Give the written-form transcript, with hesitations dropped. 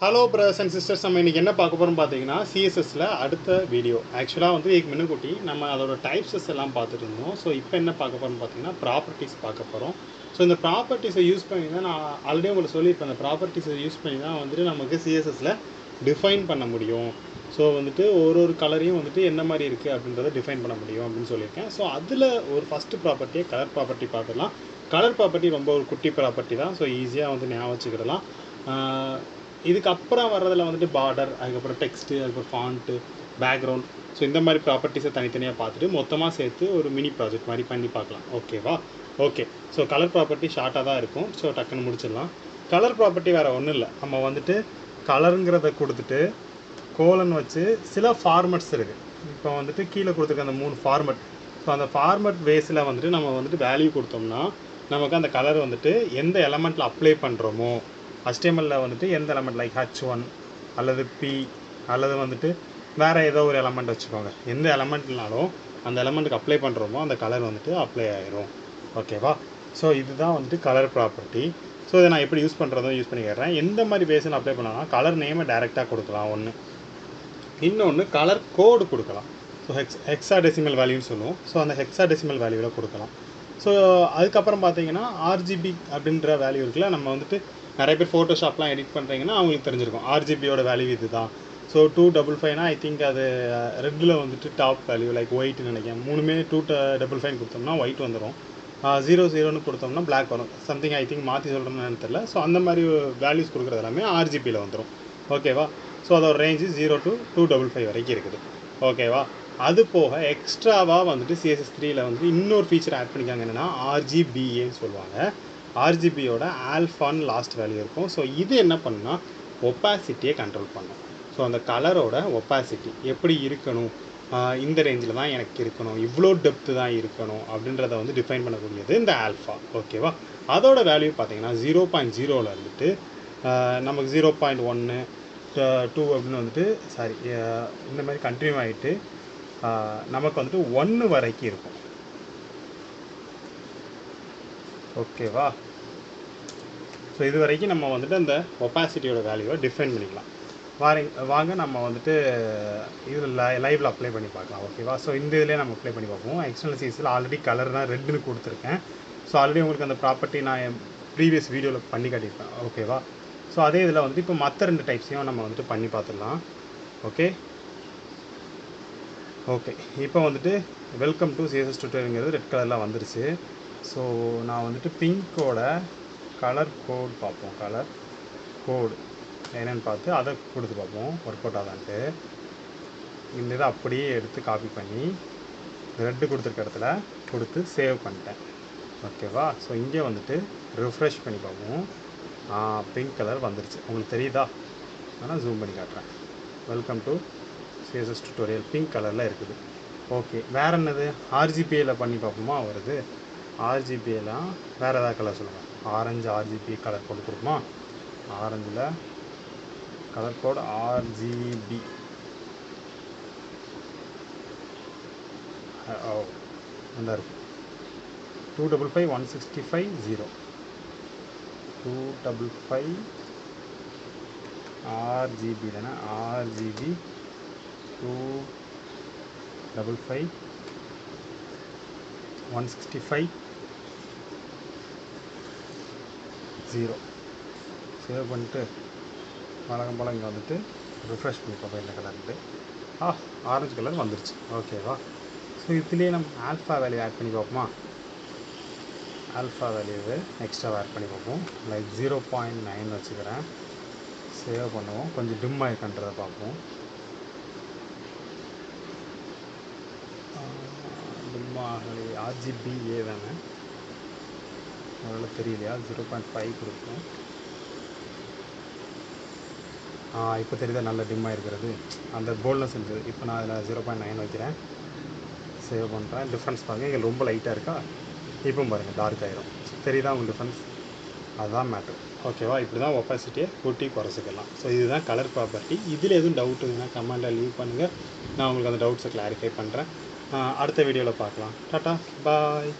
Hello brothers and sisters, நம்ம இன்றைக்கி என்ன பார்க்க போகிறோம் பார்த்தீங்கன்னா, சிஎஸ்எஸில் அடுத்த வீடியோ. ஆக்சுவலாக வந்து இதுக்கு முன்னுக்கூட்டி நம்ம அதோட டைப்ஸஸ் எல்லாம் பார்த்துட்டு இருந்தோம். ஸோ இப்போ என்ன பார்க்க போகிறோம்னு பார்த்தீங்கன்னா, ப்ராப்பர்ட்டிஸ் பார்க்க போகிறோம். ஸோ இந்த ப்ராப்பர்ட்டிஸை யூஸ் பண்ணி தான் நான் ஆல்ரெடி உங்களுக்கு சொல்லியிருப்பேன். அந்த ப்ராப்பர்ட்டிஸை யூஸ் பண்ணி தான் வந்துட்டு நமக்கு சிஎஸ்எஸில் டிஃபைன் பண்ண முடியும். ஸோ வந்துட்டு ஒரு கலரையும் வந்துட்டு என்ன மாதிரி இருக்குது அப்படின்றத டிஃபைன் பண்ண முடியும் அப்படின்னு சொல்லியிருக்கேன். ஸோ அதில் ஒரு ஃபஸ்ட்டு ப்ராப்பர்ட்டியை கலர் ப்ராப்பர்ட்டி பார்த்துடலாம். கலர் ப்ராப்பர்ட்டி ரொம்ப ஒரு குட்டி ப்ராப்பர்ட்டி தான். ஸோ ஈஸியாக வந்து ஞாபகம் வச்சுக்கிடலாம். இதுக்கப்புறம் வர்றதில் வந்துட்டு பார்டர், அதுக்கப்புறம் டெக்ஸ்ட்டு, அதுக்கப்புறம் ஃபாண்ட்டு, பேக்ரவுண்ட், ஸோ இந்த மாதிரி ப்ராப்பர்ட்டிஸை தனித்தனியாக பார்த்துட்டு மொத்தமாக சேர்த்து ஒரு மினி ப்ராஜெக்ட் மாதிரி பண்ணி பார்க்கலாம். ஓகேவா? ஓகே. ஸோ கலர் ப்ராப்பர்ட்டி ஷார்ட்டாக தான் இருக்கும். ஸோ டக்குன்னு முடிச்சிடலாம். கலர் ப்ராப்பர்ட்டி வேறு ஒன்றும் இல்லை. நம்ம வந்துட்டு கலருங்கிறத கொடுத்துட்டு கோலன் வச்சு சில ஃபார்மெட்ஸ் இருக்குது. இப்போ வந்துட்டு கீழே கொடுத்துருக்க அந்த 3 ஃபார்மெட். ஸோ அந்த ஃபார்மெட் பேஸில் வந்துட்டு நம்ம வந்துட்டு வேல்யூ கொடுத்தோம்னா நமக்கு அந்த கலர் வந்துட்டு எந்த எலமெண்ட்டில் அப்ளை பண்ணுறோமோ, HTML வந்துட்டு எந்த எலமெண்ட் லைக் H1 அல்லது P அல்லது வந்துட்டு வேறு ஏதோ ஒரு எலமெண்ட் வச்சுக்கோங்க. எந்த எலமெண்ட்னாலும் அந்த எலமெண்ட்டுக்கு அப்ளை பண்ணுறோமோ அந்த கலர் வந்துட்டு அப்ளை ஆகிரும். ஓகேவா? ஸோ இதுதான் வந்துட்டு கலர் ப்ராப்பர்ட்டி. ஸோ இதை நான் எப்படி யூஸ் பண்ணுறதும் யூஸ் பண்ணிக்கிறேன். எந்த மாதிரி பேஸில் அப்ளை பண்ணலாம், கலர் நேமை டைரெக்டாக கொடுக்கலாம் ஒன்று. இன்னொன்று கலர் கோடு கொடுக்கலாம். ஸோ ஹெக்ஸாடெசிமல் வேல்யூன்னு சொல்லுவோம். ஸோ அந்த ஹெக்ஸாடெசிமல் வேல்யூவில் கொடுக்கலாம். ஸோ அதுக்கப்புறம் பார்த்தீங்கன்னா RGB அப்படின்ற வேல்யூ இருக்குல்ல. நம்ம வந்துட்டு நிறைய பேர் ஃபோட்டோஷாப்லாம் எடிட் பண்ணுறீங்கன்னா அவங்களுக்கு தெரிஞ்சிருக்கும் RGBயோட வேல்யூ இது தான். ஸோ 255 ஐ திங்க் அது ரெட்டில் வந்துட்டு டாப் வேல்யூ லைக் ஒயிட்னு நினைக்கிறேன். மூணுமே 255 கொடுத்தோம்னா ஒயிட் வந்துடும். 00ன்னு கொடுத்தோம்னா பிளாக் வரும். சம்திங் ஐ திங்க் மாற்றி சொல்கிறேன்னு தெரியல. ஸோ அந்த மாதிரி வேல்யூஸ் கொடுக்குறது எல்லாமே RGBயில் வந்துடும். ஓகேவா? ஸோ அதோட ரேஞ்சு 0 to 255 வரைக்கும் இருக்குது. ஓகேவா? அது போக எக்ஸ்ட்ராவாக வந்துட்டு CSS3யில் வந்து இன்னொரு ஃபீச்சர் ஆட் பண்ணிக்காங்க. என்னென்னா RGBAன்னு சொல்லுவாங்க. RGBயோட ஆல்ஃபான்னு லாஸ்ட் வேல்யூ இருக்கும். ஸோ இது என்ன பண்ணால் ஒப்பாசிட்டியை கண்ட்ரோல் பண்ணும். ஸோ அந்த கலரோட ஒப்பாசிட்டி எப்படி இருக்கணும், இந்த ரேஞ்சில் தான் எனக்கு இருக்கணும், இவ்வளோ டெப்த்து தான் இருக்கணும் அப்படின்றத வந்து டிஃபைன் பண்ணக்கூடியது இந்த ஆல்ஃபா. ஓகேவா? அதோட வேல்யூ பார்த்தீங்கன்னா 0.0ல் இருந்துட்டு நமக்கு 0.1 2 அப்படின்னு வந்துட்டு இந்த மாதிரி கண்டினியூ ஆகிட்டு நமக்கு வந்துட்டு 1 வரைக்கும் இருக்கும். ஓகேவா? ஸோ இது வரைக்கும் நம்ம வந்துட்டு அந்த ஒப்பாசிட்டியோட வேல்யூவை டிஃபைன் பண்ணிக்கலாம். வாங்க நம்ம வந்துட்டு இதில் லைவில் அப்ளை பண்ணி பார்க்கலாம். ஓகேவா? ஸோ இந்த இதிலே நம்ம அப்ளை பண்ணி பார்ப்போம். எக்ஸ்டர்னல் CSSல் ஆல்ரெடி கலர் தான் ரெட்டுன்னு கொடுத்துருக்கேன். ஸோ ஆல்ரெடி உங்களுக்கு அந்த ப்ராப்பர்ட்டி நான் ப்ரீவியஸ் வீடியோவில் பண்ணி காட்டியிருப்பேன். ஓகேவா? ஸோ அதே இதில் வந்துட்டு இப்போ மற்ற 2 டைப்ஸையும் நம்ம வந்துட்டு பண்ணி பார்த்துடலாம். ஓகே. இப்போ வந்துட்டு வெல்கம் டு CSS டியூட்டோரியல்ங்கிறது ரெட் கலரில் வந்துருச்சு. ஸோ நான் வந்துட்டு பிங்கோட கலர் கோட் பார்ப்போம். கலர் கோடு என்னென்னு பார்த்து அதை கொடுத்து பார்ப்போம் ஒர்க் அவுட் ஆகான்ட்டு. இந்த இதை அப்படியே எடுத்து காப்பி பண்ணி ரெட்டு கொடுத்துருக்க இடத்துல கொடுத்து சேவ் பண்ணிட்டேன். ஓகேவா? ஸோ இங்கே வந்துட்டு ரிஃப்ரெஷ் பண்ணி பார்ப்போம். பிங்க் கலர் வந்துருச்சு. உங்களுக்கு தெரியுதா? ஆனால் ஜூம் பண்ணி காட்டுறேன். Welcome to CSS tutorial pink கலரில் இருக்குது. ஓகே. வேறு என்னது? RGBயில் பண்ணி பார்ப்போமா? வருது. RGBலாம் வேறு ஏதாவது கலர் சொல்லுங்கள். ஆரஞ்சு RGB கலர் கோடு கொடுக்குமா? ஆரஞ்சில் கலர் கோடு RGB. நல்லா இருக்கும். 255 165 0 255 RGB தானே? RGB 255 165 0 சேவ் பண்ணிட்டு வழக்கம் போல் இங்கே வந்துட்டு ரிஃப்ரெஷ் பண்ணி பார்ப்போம் என்ன கலர்ட்டு. ஆரஞ்சு கலர் வந்துருச்சு. ஓகேவா? ஸோ இதுலேயே நம்ம ஆல்ஃபா வேல்யூ ஆட் பண்ணி பார்ப்போமா? ஆல்ஃபா வேல்யூவை எக்ஸ்ட்ரா ஆட் பண்ணி பார்ப்போம். லைக் 0.9 வச்சுக்கிறேன். சேவ் பண்ணுவோம். கொஞ்சம் டிம் ஆகிருக்கன்றதை பார்ப்போம். டிம் ஆகலை. RGBA தானே? அவ்வளோ தெரியலையா? 0.5 கொடுப்போம். இப்போ தெரியுதா நல்ல டிம்மாக இருக்கிறது? அந்த போல்ட்னஸ் இருந்தது. இப்போ நான் அதில் 0.9 வைக்கிறேன். சேவ் பண்ணுறேன். டிஃப்ரென்ஸ் பாருங்கள். இங்கே ரொம்ப லைட்டாக இருக்கா? இப்போ பாருங்கள் டார்க் ஆகிரும். தெரியுதா உங்களுக்கு டிஃப்ரென்ஸ்? அதுதான் மேட்ரு. ஓகேவா? இப்படி தான் ஒப்பாசிட்டியை கூட்டி குறைச்சிக்கலாம். ஸோ இதுதான் கலர் ப்ராப்பர்ட்டி. இதில் எதுவும் டவுட் இருந்ததுன்னா கமெண்டில் லீவ் பண்ணுங்கள். நான் உங்களுக்கு அந்த டவுட்ஸை கிளாரிஃபை பண்ணுறேன். அடுத்த வீடியோவில் பார்க்கலாம். டாட்டா பாய்.